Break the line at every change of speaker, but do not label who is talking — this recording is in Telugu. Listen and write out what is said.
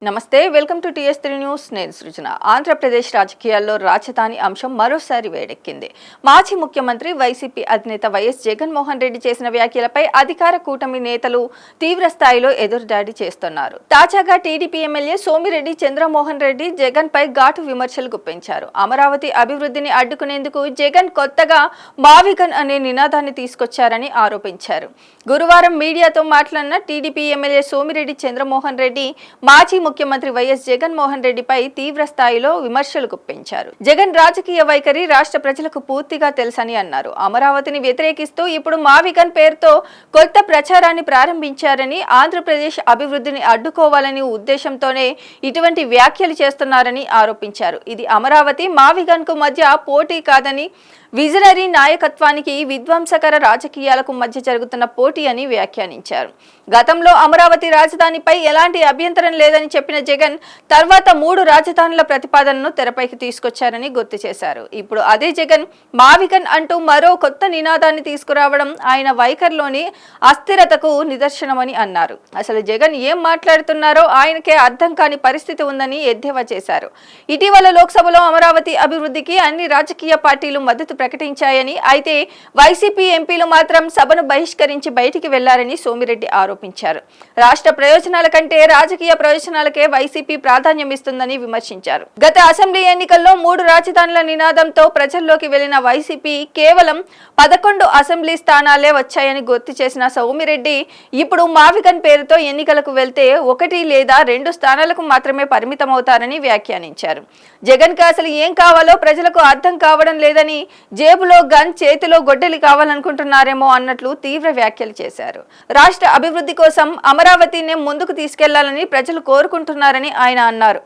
నమస్తే వెల్కమ్ టు టీఎస్3 న్యూస్ నేను సృజన ఆంధ్రప్రదేశ్ రాజకీయాల్లో రాజధాని అంశం మరోసారి వేడెక్కింది. మాజీ ముఖ్యమంత్రి వైసీపీ అధినేత వైఎస్ జగన్మోహన్ రెడ్డి చేసిన వ్యాఖ్యలపై అధికార కూటమి నేతలు తీవ్ర స్థాయిలో ఎదురుదాడి చేస్తున్నారు. తాజాగా టీడీపీ ఎమ్మెల్యే సోమిరెడ్డి చంద్రమోహన్ రెడ్డి జగన్ పై ఘాటు విమర్శలు గుప్పించారు. అమరావతి అభివృద్ధిని అడ్డుకునేందుకు జగన్ కొత్తగా మావిగన్ అనే నినాదాన్ని తీసుకొచ్చారని ఆరోపించారు. గురువారం మీడియాతో మాట్లాడిన టీడీపీ ఎమ్మెల్యే సోమిరెడ్డి చంద్రమోహన్ రెడ్డి మాజీ ముఖ్యమంత్రి వైఎస్ జగన్మోహన్ రెడ్డిపై తీవ్ర స్థాయిలో విమర్శలు గుప్పించారు. జగన్ రాజకీయ వైఖరి రాష్ట్ర ప్రజలకు పూర్తిగా తెలుసని అన్నారు. అమరావతిని వ్యతిరేకిస్తూ ఇప్పుడు మావిగన్ పేరుతో కొత్త ప్రచారాన్ని ప్రారంభించారని, ఆంధ్రప్రదేశ్ అభివృద్ధిని అడ్డుకోవాలని ఉద్దేశంతోనే ఇటువంటి వ్యాఖ్యలు చేస్తున్నారని ఆరోపించారు. ఇది అమరావతి మావిగన్ కు మధ్య పోటీ కాదని, విజనరీ నాయకత్వానికి విధ్వంసకర రాజకీయాలకు మధ్య జరుగుతున్న పోటీ అని వ్యాఖ్యానించారు. గతంలో అమరావతి రాజధానిపై ఎలాంటి అభ్యంతరం లేదని చెప్పిన జగన్ తర్వాత 3 రాజధానుల ప్రతిపాదనను తెరపైకి తీసుకొచ్చారని గుర్తు చేశారు. ఇప్పుడు అదే జగన్ మావిగన్ అంటూ మరో కొత్త నినాదాన్ని తీసుకురావడం ఆయన వైఖరిలోని అస్థిరతకు నిదర్శనమని అన్నారు. అసలు జగన్ ఏం మాట్లాడుతున్నారో ఆయనకే అర్థం కాని పరిస్థితి ఉందని ఎద్దేవా చేశారు. ఇటీవల లోక్సభలో అమరావతి అభివృద్ధికి అన్ని రాజకీయ పార్టీలు మద్దతు ప్రకటించాయని, అయితే వైసీపీ ఎంపీలు మాత్రం సభను బహిష్కరించి బయటికి వెళ్లారని సోమిరెడ్డి ఆరోపించారు. రాష్ట్ర ప్రయోజనాల కంటే రాజకీయ ప్రయోజనాలకే వైసీపీ ప్రాధాన్యం ఇస్తుందని విమర్శించారు. గత అసెంబ్లీ ఎన్నికల్లో 3 రాజధానుల నినాదంతో ప్రజల్లోకి వెళ్లిన వైసీపీ కేవలం 11 అసెంబ్లీ స్థానాలే వచ్చాయని గుర్తు చేసిన సోమిరెడ్డి ఇప్పుడు మావిగన్ పేరుతో ఎన్నికలకు వెళ్తే 1 లేదా 2 స్థానాలకు మాత్రమే పరిమితమవుతారని వ్యాఖ్యానించారు. జగన్ కి అసలు ఏం కావాలో ప్రజలకు అర్థం కావడం లేదని, జేబులో గన్ చేతిలో గొడ్డలి కావాలనుకుంటున్నారేమో అన్నట్లు తీవ్ర వ్యాఖ్యలు చేశారు. రాష్ట్ర అభివృద్ధి కోసం అమరావతిని ముందుకు తీసుకెళ్లాలని ప్రజలు కోరుకుంటున్నారని ఆయన అన్నారు.